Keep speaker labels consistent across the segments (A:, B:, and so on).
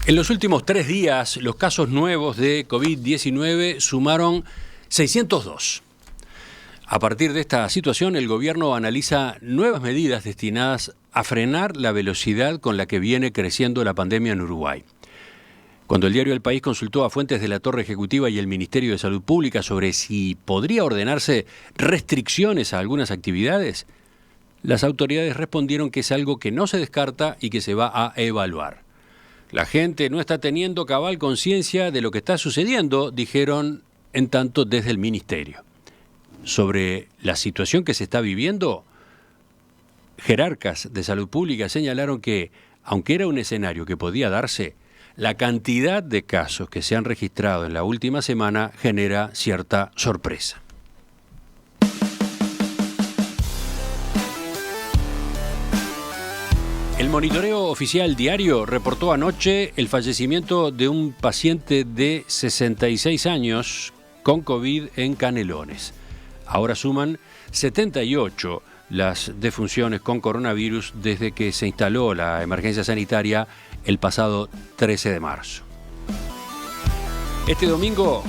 A: En los últimos 3 días, los casos nuevos de COVID-19 sumaron 602. A partir de esta situación, el gobierno analiza nuevas medidas destinadas a frenar la velocidad con la que viene creciendo la pandemia en Uruguay. Cuando el diario El País consultó a fuentes de la Torre Ejecutiva y el Ministerio de Salud Pública sobre si podría ordenarse restricciones a algunas actividades, las autoridades respondieron que es algo que no se descarta y que se va a evaluar. La gente no está teniendo cabal conciencia de lo que está sucediendo, dijeron en tanto desde el Ministerio. Sobre la situación que se está viviendo, jerarcas de salud pública señalaron que, aunque era un escenario que podía darse, la cantidad de casos que se han registrado en la última semana genera cierta sorpresa. El monitoreo oficial diario reportó anoche el fallecimiento de un paciente de 66 años con COVID en Canelones. Ahora suman 78 las defunciones con coronavirus desde que se instaló la emergencia sanitaria el pasado 13 de marzo. Este domingo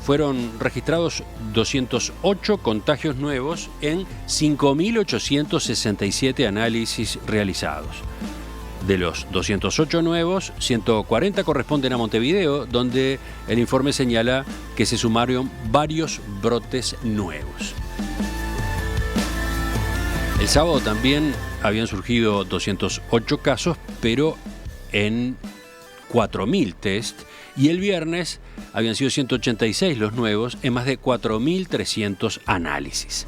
A: fueron registrados 208 contagios nuevos en 5.867 análisis realizados. De los 208 nuevos, 140 corresponden a Montevideo, donde el informe señala que se sumaron varios brotes nuevos. El sábado también habían surgido 208 casos, pero en 4.000 test, y el viernes habían sido 186 los nuevos en más de 4.300 análisis.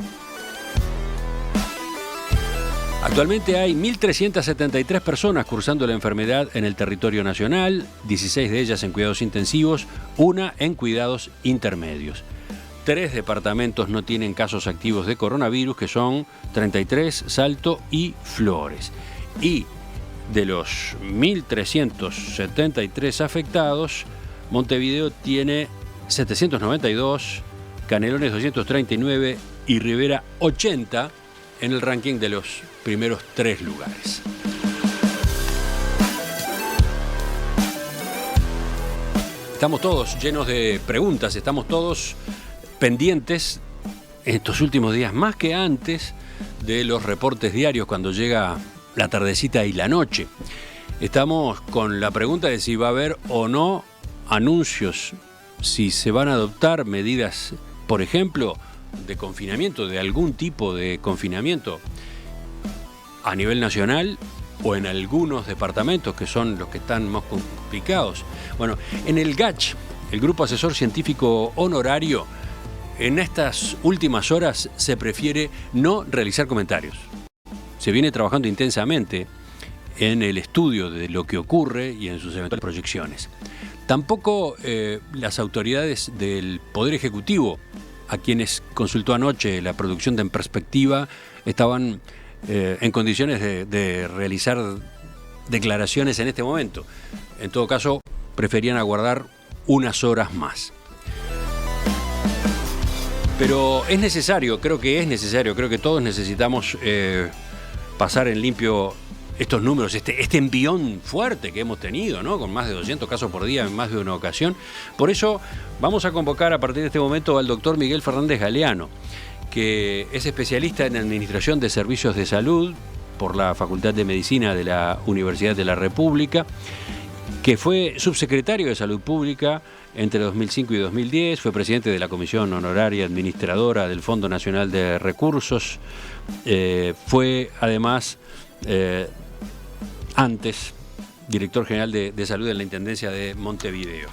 A: Actualmente hay 1.373 personas cursando la enfermedad en el territorio nacional, 16 de ellas en cuidados intensivos, una en cuidados intermedios. 3 departamentos no tienen casos activos de coronavirus, que son 33, Salto y Flores. Y de los 1.373 afectados, Montevideo tiene 792, Canelones 239 y Rivera 80 en el ranking de los primeros 3 lugares. Estamos todos llenos de preguntas, estamos todos pendientes en estos últimos días, más que antes, de los reportes diarios cuando llega la tardecita y la noche. Estamos con la pregunta de si va a haber o no anuncios, si se van a adoptar medidas, por ejemplo, de confinamiento, de algún tipo de confinamiento a nivel nacional o en algunos departamentos que son los que están más complicados. Bueno, en el GACH, el Grupo Asesor Científico Honorario, en estas últimas horas se prefiere no realizar comentarios. Se viene trabajando intensamente en el estudio de lo que ocurre y en sus eventuales proyecciones. Tampoco las autoridades del Poder Ejecutivo, a quienes consultó anoche la producción de En Perspectiva, estaban en condiciones de realizar declaraciones en este momento. En todo caso, preferían aguardar unas horas más. Pero es necesario, creo que todos necesitamos pasar en limpio estos números, este envión fuerte que hemos tenido, ¿no? Con más de 200 casos por día en más de una ocasión. Por eso vamos a convocar a partir de este momento al doctor Miguel Fernández Galeano, que es especialista en Administración de Servicios de Salud por la Facultad de Medicina de la Universidad de la República, que fue subsecretario de Salud Pública entre 2005 y 2010, fue presidente de la Comisión Honoraria Administradora del Fondo Nacional de Recursos, fue además antes director general de Salud en la Intendencia de Montevideo.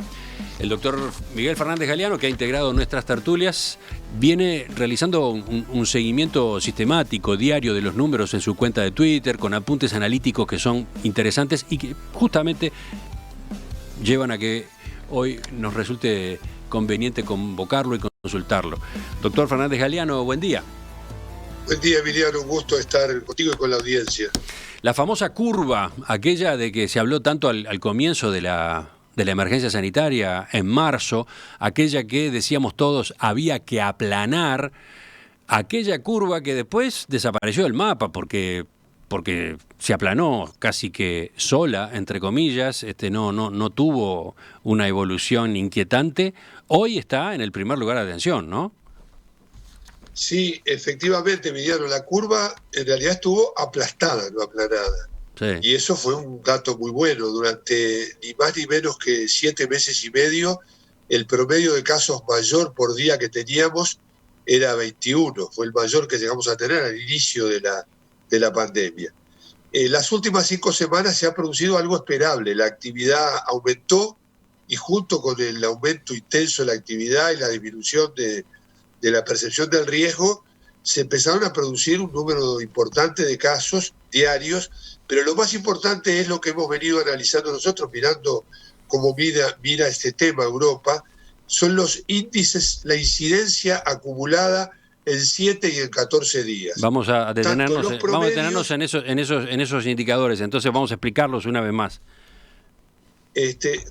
A: El doctor Miguel Fernández Galeano, que ha integrado nuestras tertulias, viene realizando un seguimiento sistemático, diario de los números en su cuenta de Twitter, con apuntes analíticos que son interesantes y que justamente llevan a que hoy nos resulte conveniente convocarlo y consultarlo. Doctor Fernández Galeano, buen día.
B: Buen día, Emiliano, un gusto estar contigo y con la audiencia.
A: La famosa curva, aquella de que se habló tanto al comienzo de la emergencia sanitaria en marzo, aquella que decíamos todos había que aplanar, aquella curva que después desapareció del mapa porque porque se aplanó casi que sola, entre comillas, no tuvo una evolución inquietante, hoy está en el primer lugar de atención, ¿no?
B: Sí, efectivamente, Emiliano, la curva en realidad estuvo aplastada, no aplanada.
A: Sí.
B: Y eso fue un dato muy bueno. Durante ni más ni menos que 7 meses y medio, el promedio de casos mayor por día que teníamos era 21. Fue el mayor que llegamos a tener al inicio de la pandemia. Las últimas 5 semanas se ha producido algo esperable. La actividad aumentó y junto con el aumento intenso de la actividad y la disminución de la percepción del riesgo, se empezaron a producir un número importante de casos diarios, pero lo más importante es lo que hemos venido analizando nosotros, mirando cómo mira este tema Europa, son los índices, la incidencia acumulada en 7 y en 14 días.
A: Vamos a detenernos en esos indicadores, entonces vamos a explicarlos una vez más.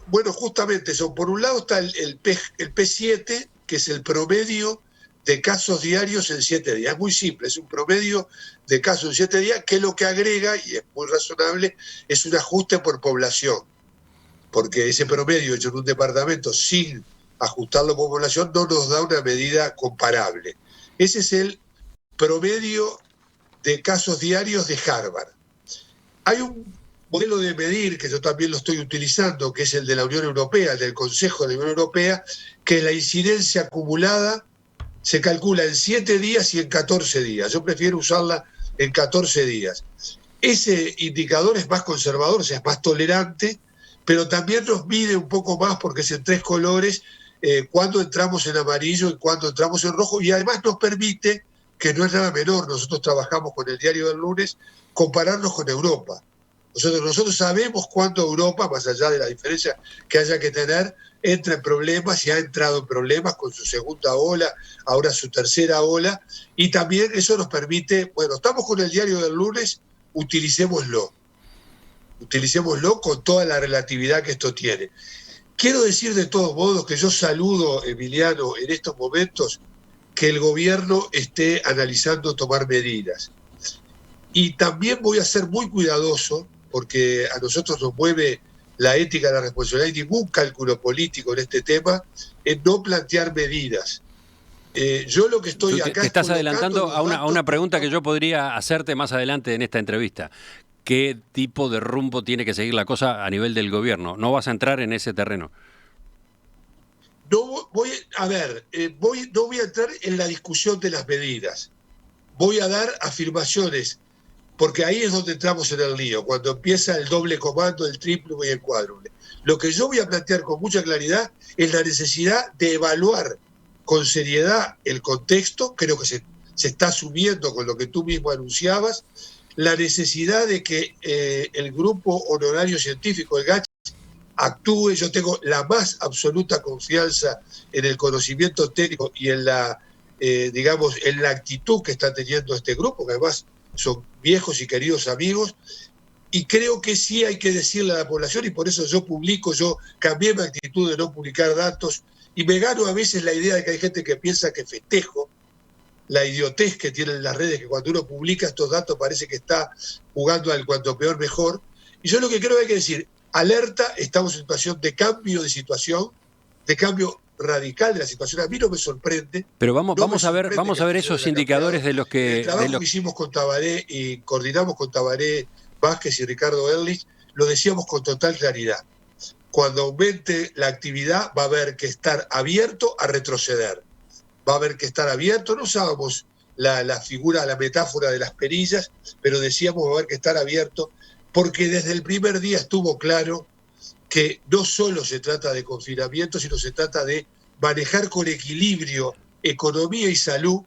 B: Bueno, justamente eso. Por un lado está el P7, que es el promedio de casos diarios en 7 días. Es muy simple, es un promedio de casos en 7 días que lo que agrega, y es muy razonable, es un ajuste por población. Porque ese promedio hecho en un departamento sin ajustarlo por población no nos da una medida comparable. Ese es el promedio de casos diarios de Harvard. Hay un modelo de medir, que yo también lo estoy utilizando, que es el de la Unión Europea, el del Consejo de la Unión Europea, que la incidencia acumulada se calcula en 7 días y en 14 días. Yo prefiero usarla en 14 días. Ese indicador es más conservador, o sea, es más tolerante, pero también nos mide un poco más porque es en 3 colores, cuando entramos en amarillo y cuando entramos en rojo, y además nos permite, que no es nada menor, nosotros trabajamos con el Diario del Lunes, compararnos con Europa. Nosotros sabemos cuándo Europa, más allá de la diferencia que haya que tener, entra en problemas y ha entrado en problemas con su segunda ola, ahora su tercera ola, y también eso nos permite, bueno, estamos con el Diario del Lunes, utilicémoslo con toda la relatividad que esto tiene. Quiero decir de todos modos que yo saludo, Emiliano, en estos momentos que el gobierno esté analizando tomar medidas. Y también voy a ser muy cuidadoso, porque a nosotros nos mueve la ética, la responsabilidad y ningún cálculo político en este tema, en no plantear medidas. Yo lo que estoy acá...
A: Te estás adelantando a una pregunta que yo podría hacerte más adelante en esta entrevista. ¿Qué tipo de rumbo tiene que seguir la cosa a nivel del gobierno? ¿No vas a entrar en ese terreno?
B: No voy a entrar en la discusión de las medidas. Voy a dar afirmaciones, porque ahí es donde entramos en el lío, cuando empieza el doble comando, el triple y el cuádruple. Lo que yo voy a plantear con mucha claridad es la necesidad de evaluar con seriedad el contexto, creo que se está asumiendo con lo que tú mismo anunciabas, la necesidad de que el grupo honorario científico, el GACH, actúe. Yo tengo la más absoluta confianza en el conocimiento técnico y en la actitud que está teniendo este grupo, que además son viejos y queridos amigos, y creo que sí hay que decirle a la población, y por eso yo cambié mi actitud de no publicar datos, y me gano a veces la idea de que hay gente que piensa que festejo la idiotez que tienen las redes, que cuando uno publica estos datos parece que está jugando al cuanto peor mejor. Y yo lo que creo que hay que decir, alerta, estamos en situación de cambio de situación, de cambio radical de la situación. A mí no me sorprende.
A: Pero vamos a ver esos indicadores de los que...
B: El trabajo que hicimos con Tabaré y coordinamos con Tabaré Vázquez y Ricardo Ehrlich, lo decíamos con total claridad. Cuando aumente la actividad va a haber que estar abierto a retroceder. Va a haber que estar abierto, no usábamos la figura, la metáfora de las perillas, pero decíamos va a haber que estar abierto, porque desde el primer día estuvo claro que no solo se trata de confinamiento, sino se trata de manejar con equilibrio economía y salud,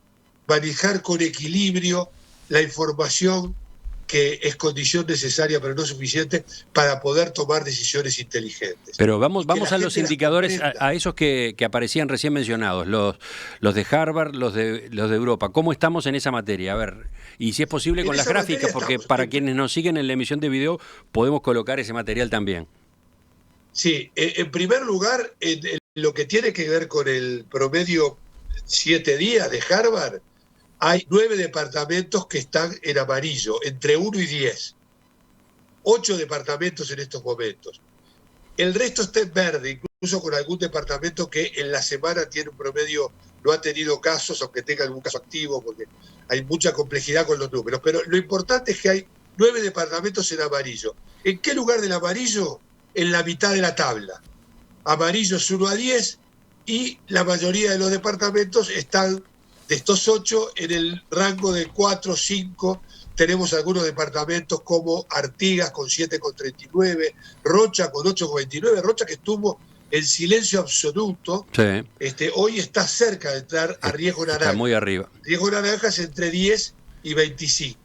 B: manejar con equilibrio la información que es condición necesaria pero no suficiente para poder tomar decisiones inteligentes.
A: Pero vamos a los indicadores, a esos que aparecían recién mencionados, los de Harvard, los de Europa. ¿Cómo estamos en esa materia? A ver, y si es posible con las gráficas, porque para quienes nos siguen en la emisión de video podemos colocar ese material también.
B: Sí, en primer lugar, en lo que tiene que ver con el promedio 7 días de Harvard, hay 9 departamentos que están en amarillo, entre 1 y 10. 8 departamentos en estos momentos. El resto está en verde, incluso con algún departamento que en la semana tiene un promedio, no ha tenido casos, aunque tenga algún caso activo, porque hay mucha complejidad con los números. Pero lo importante es que hay 9 departamentos en amarillo. ¿En qué lugar del amarillo? En la mitad de la tabla. Amarillo es 1 a 10 y la mayoría de los departamentos están, de estos 8, en el rango de 4, 5. Tenemos algunos departamentos como Artigas con 7,39, Rocha con 8,29, Rocha que estuvo en silencio absoluto,
A: Sí.
B: Hoy está cerca de entrar a riesgo naranja.
A: Está muy arriba.
B: Riesgo naranja es entre 10 y 25.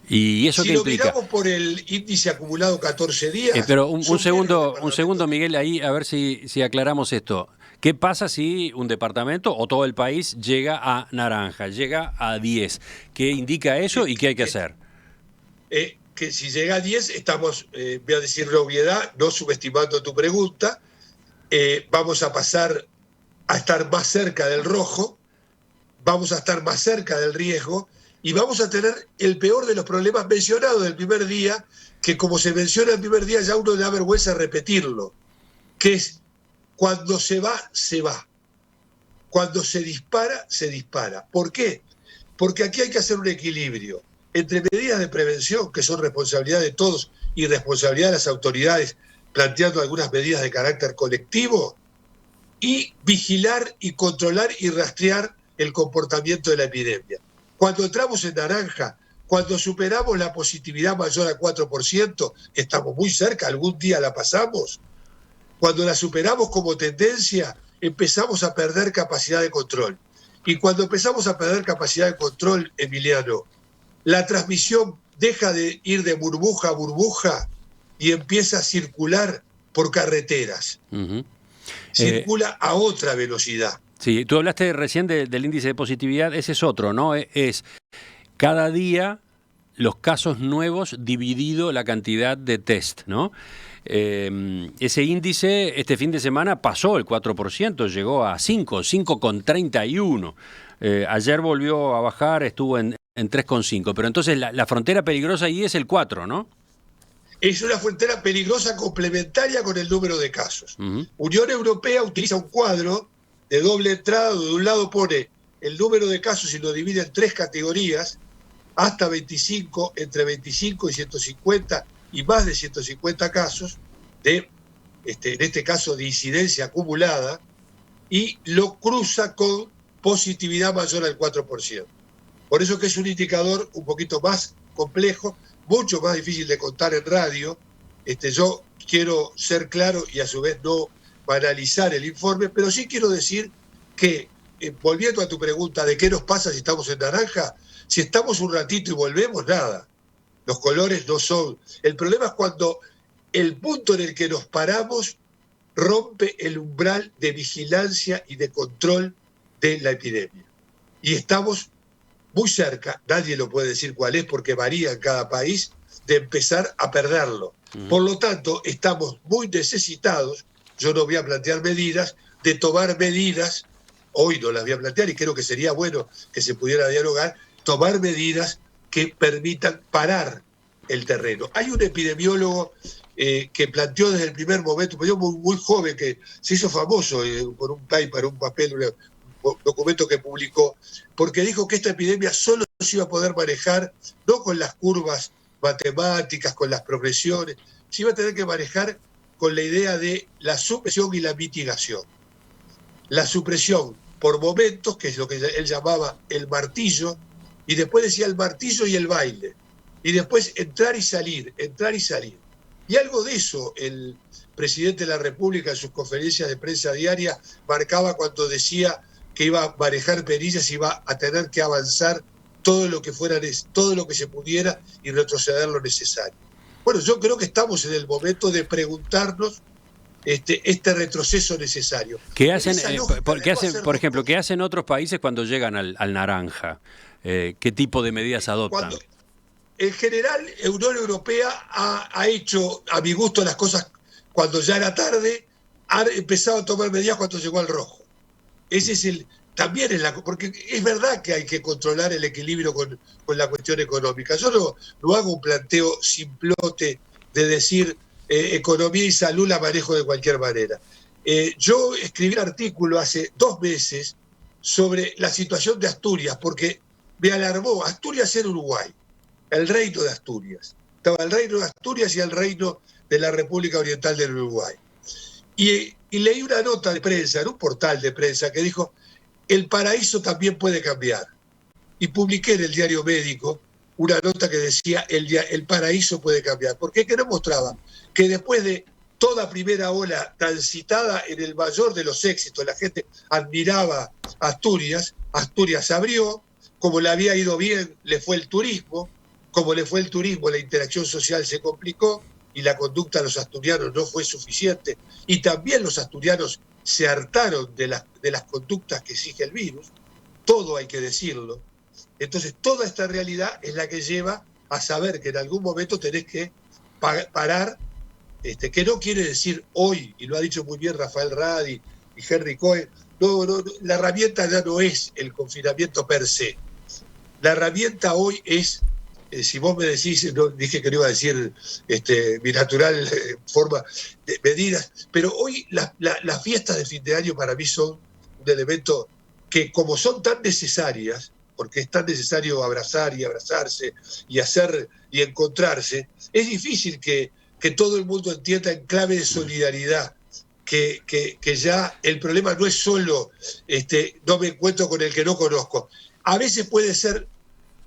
A: ¿Y eso
B: Si
A: qué
B: lo
A: implica?
B: miramos por el índice acumulado 14 días...
A: Pero un segundo, Miguel, ahí a ver si aclaramos esto. ¿Qué pasa si un departamento o todo el país llega a naranja, llega a 10? ¿Qué indica eso y qué hay que hacer?
B: Que si llega a 10, estamos, voy a decir la obviedad, no subestimando tu pregunta, vamos a pasar a estar más cerca del rojo, vamos a estar más cerca del riesgo y vamos a tener el peor de los problemas mencionados del primer día, que como se menciona el primer día ya uno le da vergüenza repetirlo, que es cuando se va, se va. Cuando se dispara, se dispara. ¿Por qué? Porque aquí hay que hacer un equilibrio entre medidas de prevención, que son responsabilidad de todos, y responsabilidad de las autoridades, planteando algunas medidas de carácter colectivo, y vigilar y controlar y rastrear el comportamiento de la epidemia. Cuando entramos en naranja, cuando superamos la positividad mayor al 4%, que estamos muy cerca, algún día la pasamos, cuando la superamos como tendencia, empezamos a perder capacidad de control. Y cuando empezamos a perder capacidad de control, Emiliano, la transmisión deja de ir de burbuja a burbuja y empieza a circular por carreteras. Circula a otra velocidad.
A: Sí, tú hablaste recién del índice de positividad, ese es otro, ¿no? Es cada día los casos nuevos dividido la cantidad de test, ¿no? Ese índice este fin de semana pasó el 4%, llegó a 5,31. Ayer volvió a bajar, estuvo en 3,5. Pero entonces la frontera peligrosa ahí es el 4, ¿no?
B: Es una frontera peligrosa complementaria con el número de casos. Unión Europea utiliza un cuadro de doble entrada, de un lado pone el número de casos y lo divide en 3 categorías, hasta 25, entre 25 y 150 y más de 150 casos, en este caso de incidencia acumulada, y lo cruza con positividad mayor al 4%. Por eso que es un indicador un poquito más complejo, mucho más difícil de contar en radio. Yo quiero ser claro y a su vez no banalizar el informe, pero sí quiero decir que, volviendo a tu pregunta de qué nos pasa si estamos en naranja, si estamos un ratito y volvemos, nada. Los colores no son. El problema es cuando el punto en el que nos paramos rompe el umbral de vigilancia y de control de la epidemia. Y estamos muy cerca, nadie lo puede decir cuál es porque varía en cada país, de empezar a perderlo. Por lo tanto, estamos muy necesitados, yo no voy a plantear medidas, de tomar medidas, hoy no las voy a plantear y creo que sería bueno que se pudiera dialogar, tomar medidas que permitan parar el terreno. Hay un epidemiólogo que planteó desde el primer momento, un epidemiólogo muy joven que se hizo famoso por un paper, un papel, un documento que publicó, porque dijo que esta epidemia solo se iba a poder manejar no con las curvas matemáticas, con las progresiones, se iba a tener que manejar con la idea de la supresión y la mitigación. La supresión por momentos, que es lo que él llamaba el martillo, y después decía el martillo y el baile, y después entrar y salir, entrar y salir. Y algo de eso el presidente de la República en sus conferencias de prensa diaria marcaba cuando decía que iba a manejar perillas y iba a tener que avanzar todo lo que se pudiera y retroceder lo necesario. Bueno, yo creo que estamos en el momento de preguntarnos este retroceso necesario.
A: ¿Qué hacen, por ejemplo, qué hacen otros países cuando llegan al naranja? ¿Qué tipo de medidas adoptan?
B: En general, Unión Europea ha hecho, a mi gusto, las cosas cuando ya era tarde, ha empezado a tomar medidas cuando llegó al rojo. Ese es también porque es verdad que hay que controlar el equilibrio con la cuestión económica. Yo no hago un planteo simplote de decir economía y salud la manejo de cualquier manera. Yo escribí un artículo hace 2 meses sobre la situación de Asturias, porque me alarmó. Asturias era Uruguay, el reino de Asturias. Estaba el reino de Asturias y el reino de la República Oriental del Uruguay. Y leí una nota de prensa, en un portal de prensa, que dijo: el paraíso también puede cambiar. Y publiqué en el Diario Médico una nota que decía: el paraíso puede cambiar. ¿Por qué? Que nos mostraba que después de toda primera ola transitada en el mayor de los éxitos, la gente admiraba Asturias, Asturias abrió, como le había ido bien, le fue el turismo, como le fue el turismo, la interacción social se complicó y la conducta de los asturianos no fue suficiente, y también los asturianos se hartaron de las conductas que exige el virus, todo hay que decirlo. Entonces toda esta realidad es la que lleva a saber que en algún momento tenés que parar, que no quiere decir hoy, y lo ha dicho muy bien Rafael Radi y Henry Cohen, no, la herramienta ya no es el confinamiento per se. La herramienta hoy es, si vos me decís, no dije que no iba a decir mi natural forma de medidas, pero hoy las fiestas de fin de año para mí son un elemento que, como son tan necesarias, porque es tan necesario abrazar y abrazarse y hacer y encontrarse, es difícil que todo el mundo entienda en clave de solidaridad que ya el problema no es solo no me encuentro con el que no conozco. A veces puede ser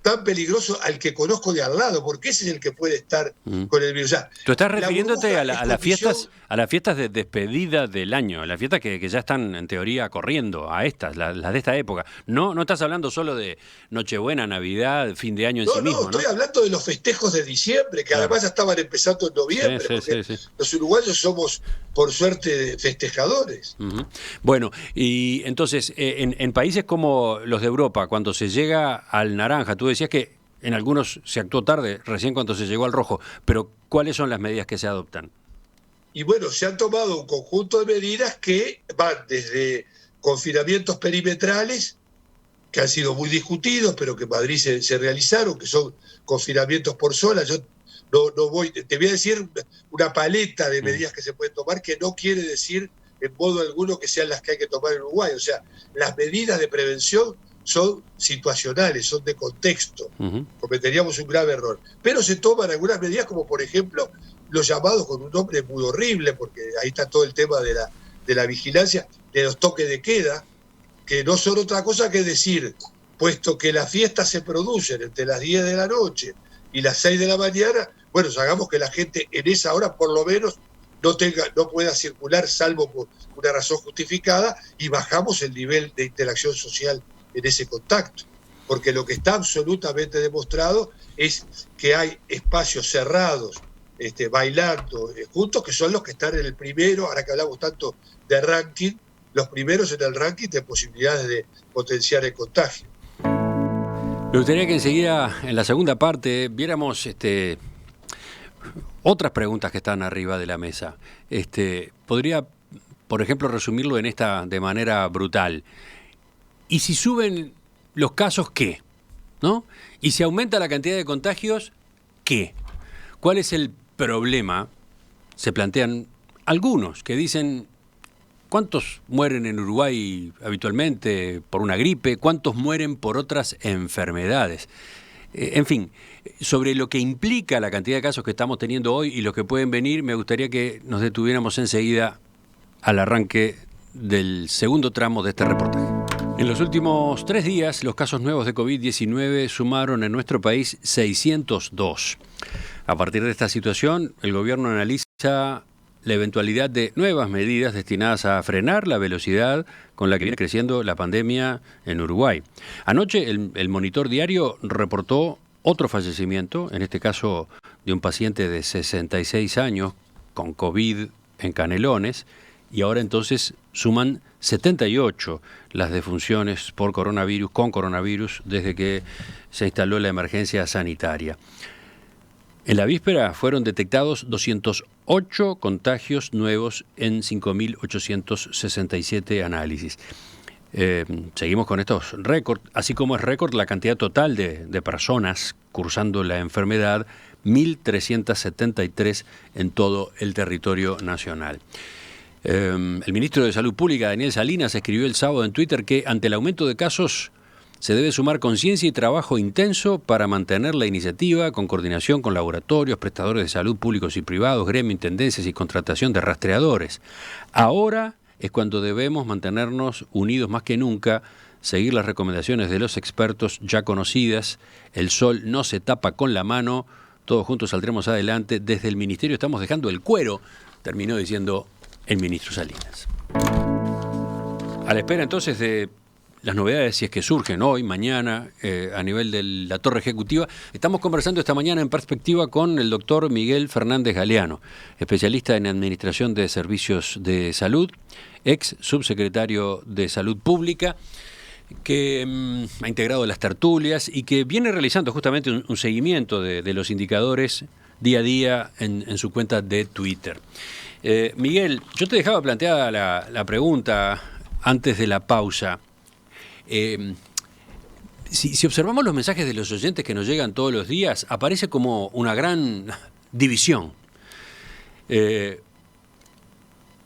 B: tan peligroso al que conozco de al lado, porque ese es el que puede estar con el virus.
A: Tú estás refiriéndote a las fiestas de despedida del año, las fiestas que ya están en teoría corriendo, a estas, las de esta época. No estás hablando solo de Nochebuena, Navidad, fin de año en sí mismo, ¿no?
B: Estoy hablando de los festejos de diciembre, que además ya estaban empezando en noviembre, sí. Los uruguayos somos, por suerte, festejadores.
A: Bueno, y entonces, en países como los de Europa, cuando se llega al naranja, tú decías que en algunos se actuó tarde, recién cuando se llegó al rojo, pero ¿cuáles son las medidas que se adoptan?
B: Y bueno, se han tomado un conjunto de medidas que van desde confinamientos perimetrales, que han sido muy discutidos, pero que en Madrid se realizaron, que son confinamientos por zona. Yo no voy, te voy a decir una paleta de medidas que se pueden tomar, que no quiere decir en modo alguno que sean las que hay que tomar en Uruguay. O sea, las medidas de prevención son situacionales, son de contexto. Cometeríamos un grave error. Pero se toman algunas medidas, como por ejemplo los llamados, con un nombre muy horrible, porque ahí está todo el tema de la vigilancia, de los toques de queda, que no son otra cosa que decir, puesto que las fiestas se producen entre las 10 de la noche y las 6 de la mañana, bueno, hagamos que la gente en esa hora por lo menos no pueda circular, salvo por una razón justificada, y bajamos el nivel de interacción social en ese contacto. Porque lo que está absolutamente demostrado es que hay espacios cerrados, bailando juntos, que son los que están en el primero, ahora que hablamos tanto de ranking, los primeros en el ranking de posibilidades de potenciar el contagio.
A: Me gustaría que enseguida, en la segunda parte, viéramos otras preguntas que están arriba de la mesa. Podría, por ejemplo, resumirlo en esta de manera brutal. ¿Y si suben los casos, qué? ¿No? ¿Y si aumenta la cantidad de contagios, qué? ¿Cuál es el problema? Se plantean algunos que dicen: ¿cuántos mueren en Uruguay habitualmente por una gripe? ¿Cuántos mueren por otras enfermedades? En fin, sobre lo que implica la cantidad de casos que estamos teniendo hoy y los que pueden venir, me gustaría que nos detuviéramos enseguida al arranque del segundo tramo de este reportaje. En los últimos 3 días, los casos nuevos de COVID-19 sumaron en nuestro país 602. A partir de esta situación, el gobierno analiza la eventualidad de nuevas medidas destinadas a frenar la velocidad con la que viene creciendo la pandemia en Uruguay. Anoche el Monitor Diario reportó otro fallecimiento, en este caso de un paciente de 66 años con COVID en Canelones, y ahora entonces suman 78 las defunciones con coronavirus desde que se instaló la emergencia sanitaria. En la víspera fueron detectados 208 contagios nuevos en 5.867 análisis. Seguimos con estos récords, así como es récord la cantidad total de personas cursando la enfermedad, 1.373 en todo el territorio nacional. El ministro de Salud Pública, Daniel Salinas, escribió el sábado en Twitter que ante el aumento de casos se debe sumar conciencia y trabajo intenso para mantener la iniciativa con coordinación con laboratorios, prestadores de salud públicos y privados, gremio, intendencias y contratación de rastreadores. Ahora es cuando debemos mantenernos unidos más que nunca, seguir las recomendaciones de los expertos ya conocidas. El sol no se tapa con la mano, todos juntos saldremos adelante. Desde el ministerio estamos dejando el cuero, terminó diciendo el ministro Salinas. A la espera entonces de las novedades, si es que surgen hoy, mañana, a nivel de la torre ejecutiva, estamos conversando esta mañana en Perspectiva con el doctor Miguel Fernández Galeano, especialista en Administración de Servicios de Salud, ex subsecretario de Salud Pública, que ha integrado las tertulias y que viene realizando justamente un seguimiento de los indicadores día a día en su cuenta de Twitter. Miguel, yo te dejaba planteada la pregunta antes de la pausa. Si observamos los mensajes de los oyentes que nos llegan todos los días, aparece como una gran división.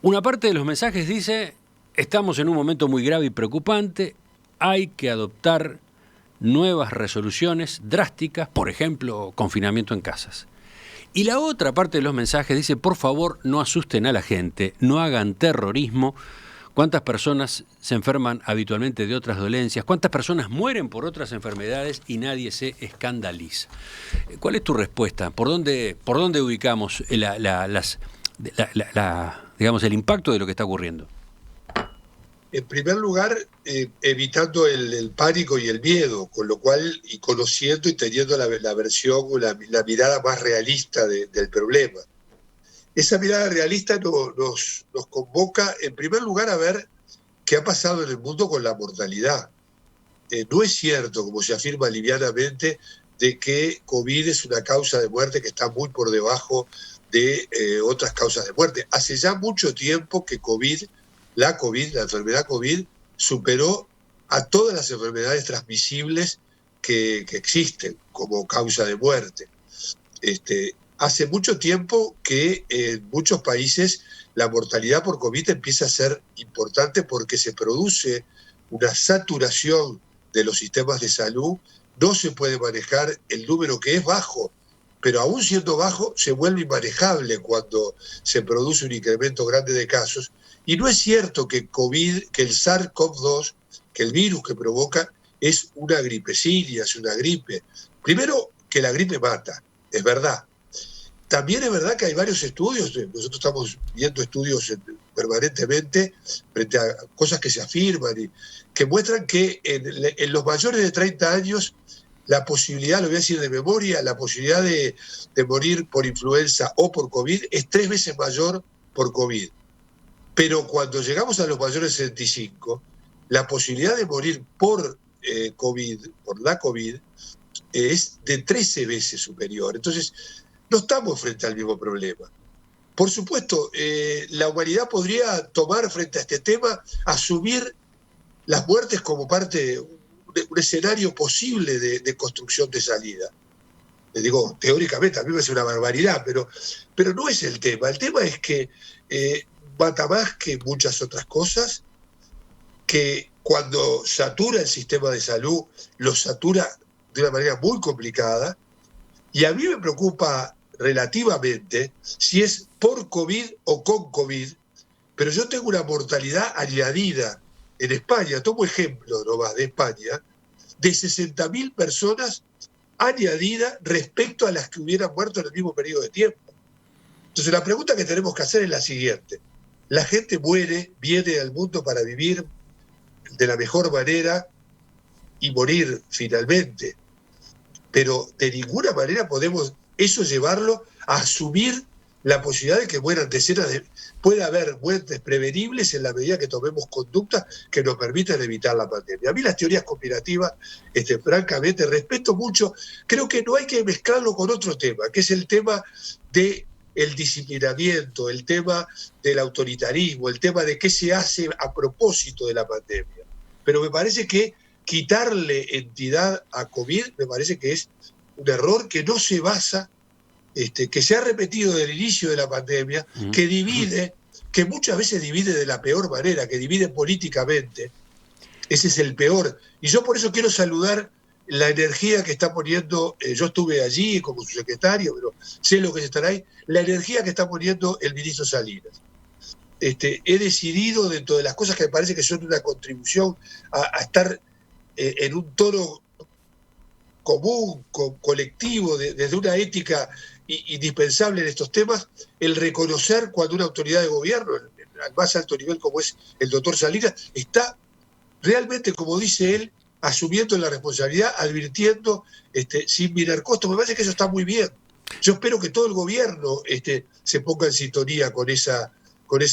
A: Una parte de los mensajes dice: estamos en un momento muy grave y preocupante, hay que adoptar nuevas resoluciones drásticas, por ejemplo, confinamiento en casas. Y la otra parte de los mensajes dice: por favor, no asusten a la gente, no hagan terrorismo. ¿Cuántas personas se enferman habitualmente de otras dolencias? ¿Cuántas personas mueren por otras enfermedades y nadie se escandaliza? ¿Cuál es tu respuesta? ¿Por dónde ubicamos digamos, el impacto de lo que está ocurriendo?
B: En primer lugar, evitando el pánico y el miedo, con lo cual, y conociendo y teniendo la versión o la mirada más realista del problema. Esa mirada realista nos convoca, en primer lugar, a ver qué ha pasado en el mundo con la mortalidad. No es cierto, como se afirma livianamente, de que COVID es una causa de muerte que está muy por debajo de otras causas de muerte. Hace ya mucho tiempo que la enfermedad COVID, superó a todas las enfermedades transmisibles que existen como causa de muerte. Hace mucho tiempo que en muchos países la mortalidad por COVID empieza a ser importante porque se produce una saturación de los sistemas de salud. No se puede manejar el número que es bajo, pero aún siendo bajo se vuelve inmanejable cuando se produce un incremento grande de casos. Y no es cierto que el SARS-CoV-2, que el virus que provoca, es una gripecilia, es una gripe. Primero, que la gripe mata, es verdad. También es verdad que hay varios estudios, nosotros estamos viendo estudios permanentemente frente a cosas que se afirman y que muestran que en los mayores de 30 años la posibilidad, lo voy a decir de memoria, la posibilidad de morir por influenza o por COVID es 3 veces mayor por COVID. Pero cuando llegamos a los mayores de 65, la posibilidad de morir por COVID, por la COVID, es de 13 veces superior. Entonces, no estamos frente al mismo problema. Por supuesto, la humanidad podría tomar frente a este tema, asumir las muertes como parte de un escenario posible de construcción de salida. Les digo, teóricamente, a mí me parece una barbaridad, pero no es el tema. El tema es que mata más que muchas otras cosas, que cuando satura el sistema de salud, lo satura de una manera muy complicada. Y a mí me preocupa relativamente si es por COVID o con COVID, pero yo tengo una mortalidad añadida en España, tomo ejemplo nomás de España, de 60.000 personas añadida respecto a las que hubieran muerto en el mismo periodo de tiempo. Entonces la pregunta que tenemos que hacer es la siguiente: la gente muere, viene al mundo para vivir de la mejor manera y morir finalmente, pero de ninguna manera podemos eso llevarlo a asumir la posibilidad de que mueran pueda haber muertes prevenibles en la medida que tomemos conductas que nos permitan evitar la pandemia. A mí las teorías conspirativas, francamente, respeto mucho, creo que no hay que mezclarlo con otro tema, que es el tema del disciplinamiento, el tema del autoritarismo, el tema de qué se hace a propósito de la pandemia. pero me parece que quitarle entidad a COVID me parece que es un error que no se basa, que se ha repetido desde el inicio de la pandemia, que divide, que muchas veces divide de la peor manera, que divide políticamente. Ese es el peor. Y yo por eso quiero saludar la energía que está poniendo, yo estuve allí como su secretario, pero sé lo que se estará ahí, la energía que está poniendo el ministro Salinas. He decidido, dentro de las cosas que me parece que son una contribución a estar en un tono común, colectivo, desde una ética indispensable en estos temas, el reconocer cuando una autoridad de gobierno, al más alto nivel como es el doctor Salinas, está realmente, como dice él, asumiendo la responsabilidad, advirtiendo, sin mirar costos. Me parece que eso está muy bien. Yo espero que todo el gobierno se ponga en sintonía con esa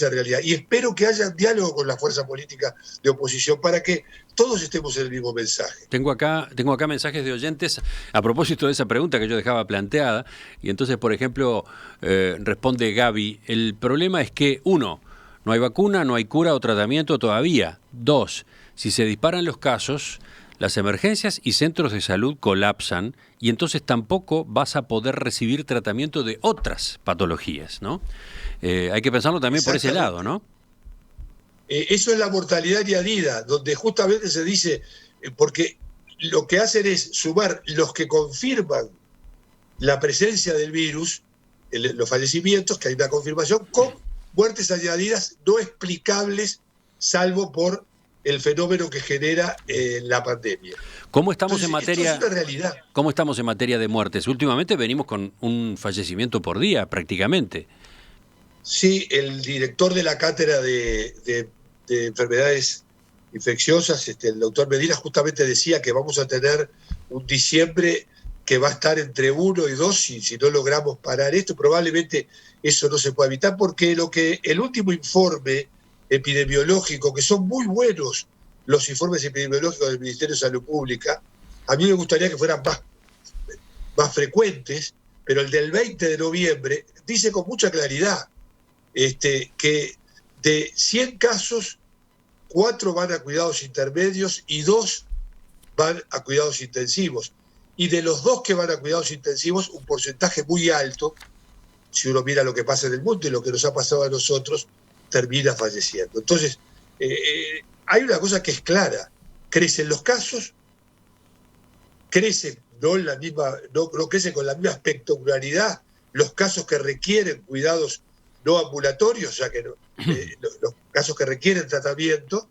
B: realidad. Y espero que haya diálogo con la fuerza política de oposición para que todos estemos en el mismo mensaje.
A: Tengo acá mensajes de oyentes a propósito de esa pregunta que yo dejaba planteada. Y entonces, por ejemplo, responde Gaby, el problema es que, 1, no hay vacuna, no hay cura o tratamiento todavía. 2, si se disparan los casos, las emergencias y centros de salud colapsan y entonces tampoco vas a poder recibir tratamiento de otras patologías, ¿no? Hay que pensarlo también por ese lado, ¿no?
B: Eso es la mortalidad añadida, donde justamente se dice, porque lo que hacen es sumar los que confirman la presencia del virus, los fallecimientos, que hay una confirmación, con muertes añadidas no explicables, salvo por el fenómeno que genera la pandemia.
A: ¿Cómo estamos en
B: materia? Esto es una realidad.
A: ¿Cómo estamos en materia de muertes? Últimamente venimos con un fallecimiento por día, prácticamente.
B: Sí, el director de la cátedra de enfermedades infecciosas, el doctor Medina, justamente decía que vamos a tener un diciembre que va a estar entre 1 y 2, si no logramos parar esto. Probablemente eso no se pueda evitar, porque el último informe epidemiológico, que son muy buenos los informes epidemiológicos del Ministerio de Salud Pública, a mí me gustaría que fueran más frecuentes, pero el del 20 de noviembre dice con mucha claridad que de 100 casos, 4 van a cuidados intermedios y 2 van a cuidados intensivos. Y de los 2 que van a cuidados intensivos, un porcentaje muy alto, si uno mira lo que pasa en el mundo y lo que nos ha pasado a nosotros, termina falleciendo. Entonces, hay una cosa que es clara: crecen los casos, crecen no crecen con la misma espectacularidad los casos que requieren cuidados no ambulatorios, o sea que los casos que requieren tratamiento,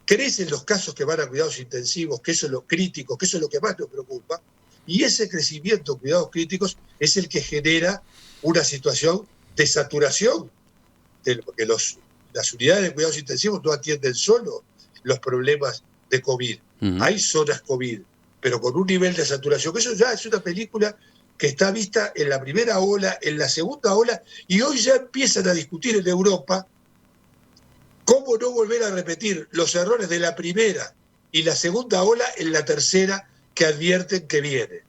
B: crecen los casos que van a cuidados intensivos, que eso es lo crítico, que eso es lo que más nos preocupa, y ese crecimiento de cuidados críticos es el que genera una situación de saturación, porque las unidades de cuidados intensivos no atienden solo los problemas de COVID. Hay zonas COVID, pero con un nivel de saturación, que eso ya es una película que está vista en la primera ola, en la segunda ola, y hoy ya empiezan a discutir en Europa cómo no volver a repetir los errores de la primera y la segunda ola en la tercera, que advierten que viene.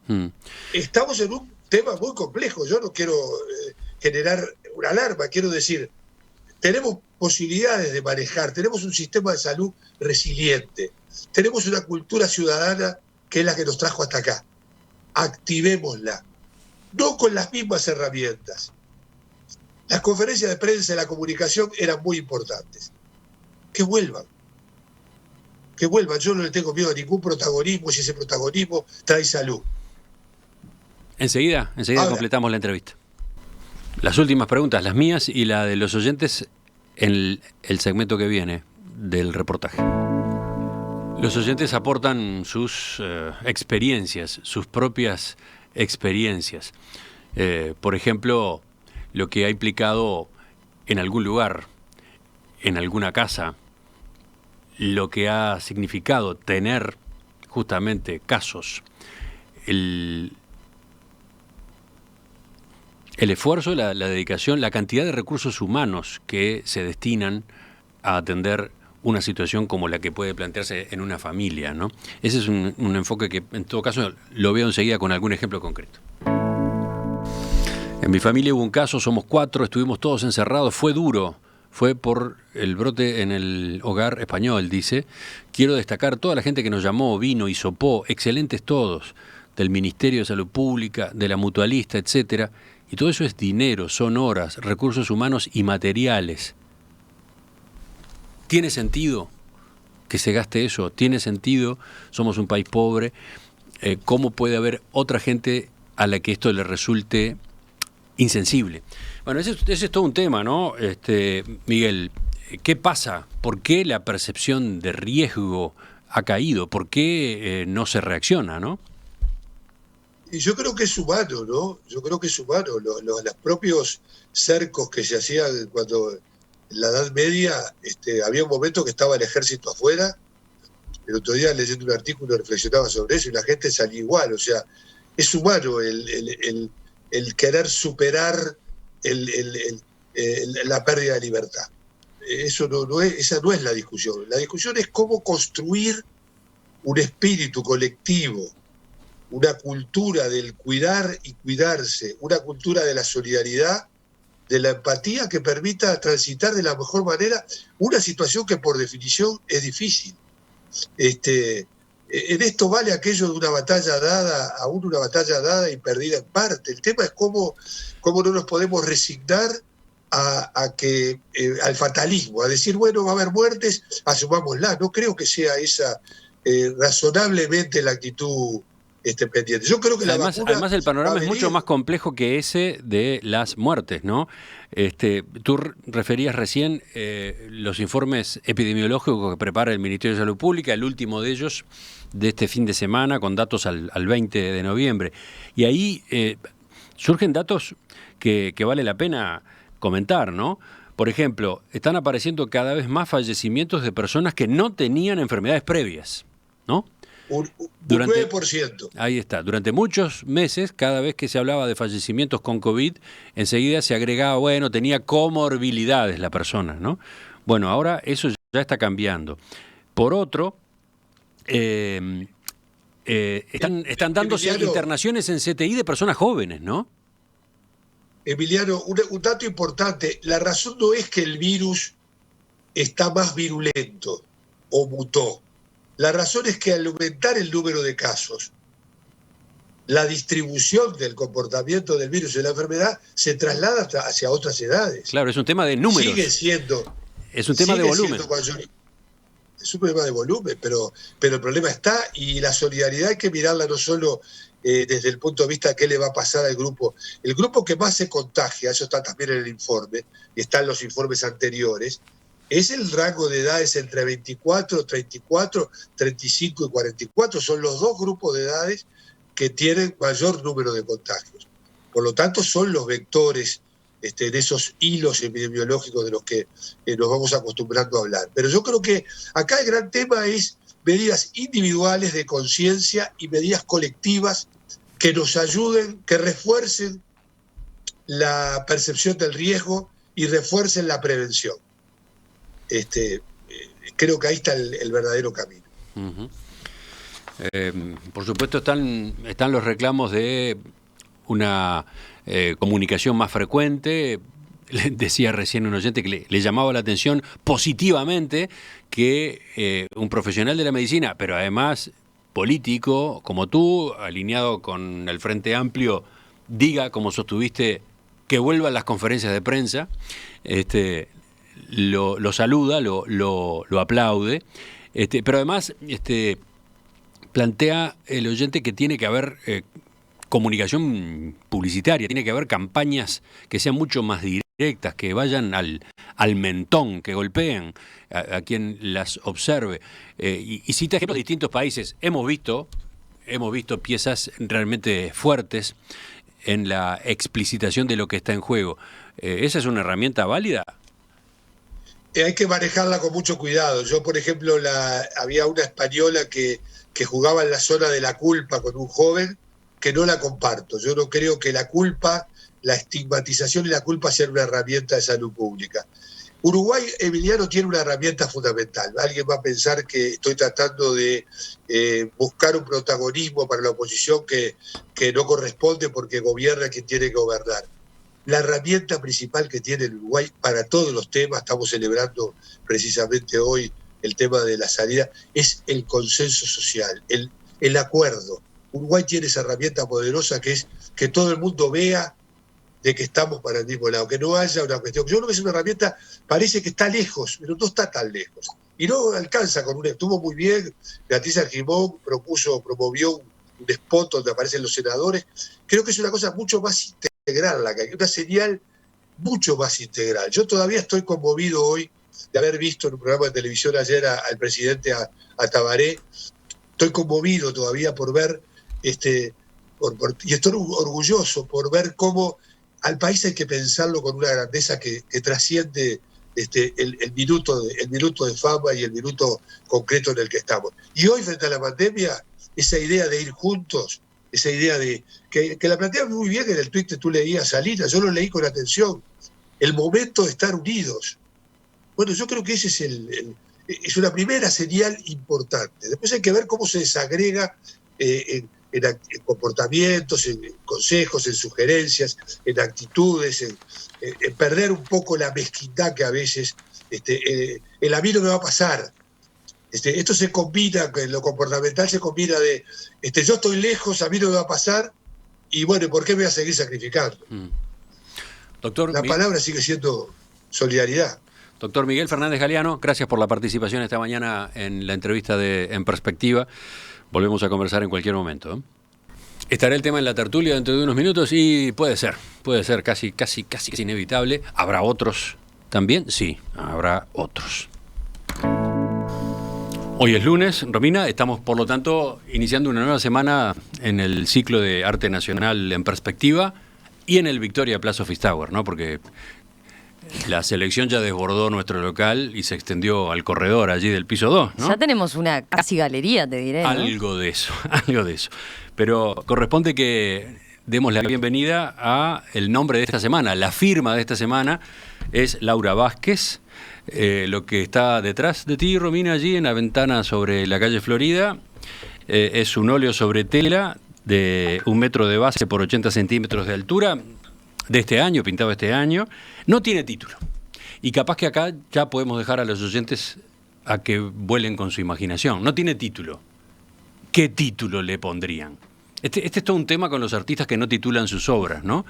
B: Estamos en un tema muy complejo. Yo no quiero generar una alarma, quiero decir, tenemos posibilidades de manejar, tenemos un sistema de salud resiliente, tenemos una cultura ciudadana que es la que nos trajo hasta acá. Activémosla, no con las mismas herramientas. Las conferencias de prensa y la comunicación eran muy importantes. Que vuelvan. Yo no le tengo miedo a ningún protagonismo si ese protagonismo trae salud.
A: Enseguida completamos la entrevista. Las últimas preguntas, las mías y la de los oyentes, en el segmento que viene del reportaje. Los oyentes aportan sus experiencias, sus propias experiencias. Por ejemplo, lo que ha implicado en algún lugar, en alguna casa, lo que ha significado tener justamente casos, el esfuerzo, la dedicación, la cantidad de recursos humanos que se destinan a atender una situación como la que puede plantearse en una familia, ¿no? Ese es un enfoque que, en todo caso, lo veo enseguida con algún ejemplo concreto. En mi familia hubo un caso, somos 4, estuvimos todos encerrados, fue duro fue por el brote en el hogar español, dice. Quiero destacar toda la gente que nos llamó, vino, hisopó, excelentes todos, del Ministerio de Salud Pública, de la Mutualista, etcétera. Y todo eso es dinero, son horas, recursos humanos y materiales. ¿Tiene sentido que se gaste eso? ¿Tiene sentido? Somos un país pobre. ¿Cómo puede haber otra gente a la que esto le resulte insensible? Bueno, ese es todo un tema, ¿no? Miguel, ¿qué pasa? ¿Por qué la percepción de riesgo ha caído? ¿Por qué no se reacciona, no?
B: Y yo creo que es humano, ¿no? Yo creo que es humano. Los propios cercos que se hacían cuando en la Edad Media, había un momento que estaba el ejército afuera. El otro día leyendo un artículo reflexionaba sobre eso y la gente salía igual. O sea, es humano el querer superar la pérdida de libertad. Esa no es la discusión. La discusión es cómo construir un espíritu colectivo, una cultura del cuidar y cuidarse, una cultura de la solidaridad, de la empatía que permita transitar de la mejor manera una situación que por definición es difícil. En esto vale aquello de una batalla dada, aún una batalla dada y perdida en parte. El tema es cómo no nos podemos resignar al fatalismo, a decir, bueno, va a haber muertes, asumámosla. No creo que sea esa razonablemente la actitud pendiente. Yo creo que
A: además el panorama es mucho más complejo que ese de las muertes, ¿no? Tú referías recién los informes epidemiológicos que prepara el Ministerio de Salud Pública, el último de ellos de este fin de semana, con datos al 20 de noviembre. Y ahí surgen datos que vale la pena comentar, ¿no? Por ejemplo, están apareciendo cada vez más fallecimientos de personas que no tenían enfermedades previas, ¿no?
B: Un 9%.
A: Ahí está. Durante muchos meses, cada vez que se hablaba de fallecimientos con COVID, enseguida se agregaba, bueno, tenía comorbilidades la persona, ¿no? Bueno, ahora eso ya está cambiando. Por otro, están dándose
B: Emiliano,
A: internaciones en CTI de personas jóvenes, ¿no?
B: Emiliano, un dato importante. La razón no es que el virus está más virulento o mutó. La razón es que al aumentar el número de casos, la distribución del comportamiento del virus y de la enfermedad se traslada hacia otras edades.
A: Claro, es un tema de números.
B: Sigue siendo.
A: Es un tema de volumen.
B: Es un problema de volumen, pero el problema está, y la solidaridad hay que mirarla no solo desde el punto de vista de qué le va a pasar al grupo. El grupo que más se contagia, eso está también en el informe, y están los informes anteriores, es el rango de edades entre 24, 34, 35 y 44. Son los dos grupos de edades que tienen mayor número de contagios. Por lo tanto, son los vectores en esos hilos epidemiológicos de los que nos vamos acostumbrando a hablar. Pero yo creo que acá el gran tema es medidas individuales de conciencia y medidas colectivas que nos ayuden, que refuercen la percepción del riesgo y refuercen la prevención. Creo que ahí está el verdadero camino.
A: Uh-huh. Por supuesto están los reclamos de una comunicación más frecuente. Decía recién un oyente que le llamaba la atención positivamente que un profesional de la medicina, pero además político como tú, alineado con el Frente Amplio, diga, como sostuviste, que vuelvan las conferencias de prensa. Lo saluda, lo aplaude, pero además plantea el oyente que tiene que haber comunicación publicitaria, tiene que haber campañas que sean mucho más directas, que vayan al mentón, que golpeen a quien las observe. Y cita ejemplos de distintos países. Hemos visto piezas realmente fuertes en la explicitación de lo que está en juego. ¿Esa es una herramienta válida?
B: Hay que manejarla con mucho cuidado. Yo, por ejemplo, había una española que jugaba en la zona de la culpa con un joven, que no la comparto. Yo no creo que la culpa, la estigmatización y la culpa sean una herramienta de salud pública. Uruguay, Emiliano, tiene una herramienta fundamental. Alguien va a pensar que estoy tratando de buscar un protagonismo para la oposición que no corresponde porque gobierna quien tiene que gobernar. la herramienta principal que tiene el Uruguay para todos los temas. Estamos celebrando precisamente hoy el tema de la salida, es el consenso social, el acuerdo. Uruguay tiene esa herramienta poderosa que es que todo el mundo vea de que estamos para el mismo lado, que no haya una cuestión. Yo creo que es una herramienta, parece que está lejos, pero no está tan lejos. Y no alcanza con estuvo muy bien, Beatriz Argimón promovió un spot donde aparecen los senadores. Creo que es una cosa mucho más integral la que hay, una señal mucho más integral. Yo todavía estoy conmovido hoy de haber visto en un programa de televisión ayer al presidente, a Tabaré. Estoy conmovido todavía por ver, y estoy orgulloso por ver cómo al país hay que pensarlo con una grandeza que trasciende el minuto de fama y el minuto concreto en el que estamos. Y hoy, frente a la pandemia, esa idea de ir juntos, esa idea de que la plantea muy bien en el tuit que tú leías, Salinas, yo lo leí con atención, el momento de estar unidos. Bueno, yo creo que ese es una primera señal importante. Después hay que ver cómo se desagrega en comportamientos, en consejos, en sugerencias, en actitudes, en perder un poco la mezquindad que a veces el a mí no me va a pasar. Esto se combina, en lo comportamental se combina de yo estoy lejos, a mí no me va a pasar, y bueno, ¿por qué me voy a seguir sacrificando?
A: Doctor,
B: la palabra sigue siendo solidaridad.
A: Doctor Miguel Fernández Galeano, gracias por la participación esta mañana en la entrevista de En Perspectiva. Volvemos a conversar en cualquier momento. ¿Estará el tema en la tertulia dentro de unos minutos? Y puede ser casi inevitable. ¿Habrá otros también? Sí, habrá otros. Hoy es lunes, Romina, estamos por lo tanto iniciando una nueva semana en el ciclo de Arte Nacional en Perspectiva y en el Victoria Plaza Office Tower, ¿no? Porque la selección ya desbordó nuestro local y se extendió al corredor allí del piso 2, ¿no?
C: Ya tenemos una casi galería, te diré, ¿no?
A: Algo de eso. Pero corresponde que demos la bienvenida a el nombre de esta semana. La firma de esta semana es Laura Vázquez. Lo que está detrás de ti, Romina, allí en la ventana sobre la calle Florida, es un óleo sobre tela de 1 metro de base por 80 centímetros de altura, de este año, pintado este año. No tiene título. Y capaz que acá ya podemos dejar a los oyentes a que vuelen con su imaginación. No tiene título. ¿Qué título le pondrían? Este es todo un tema con los artistas que no titulan sus obras, ¿no?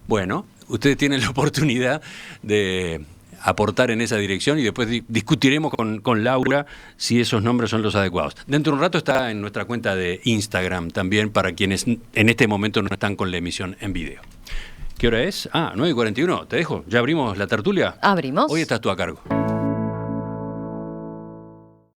A: Bueno, ustedes tienen la oportunidad de aportar en esa dirección y después discutiremos con Laura si esos nombres son los adecuados. Dentro de un rato está en nuestra cuenta de Instagram también para quienes en este momento no están con la emisión en video. ¿Qué hora es? 9:41. Te dejo. ¿Ya abrimos la tertulia?
C: Abrimos.
A: Hoy estás tú a cargo.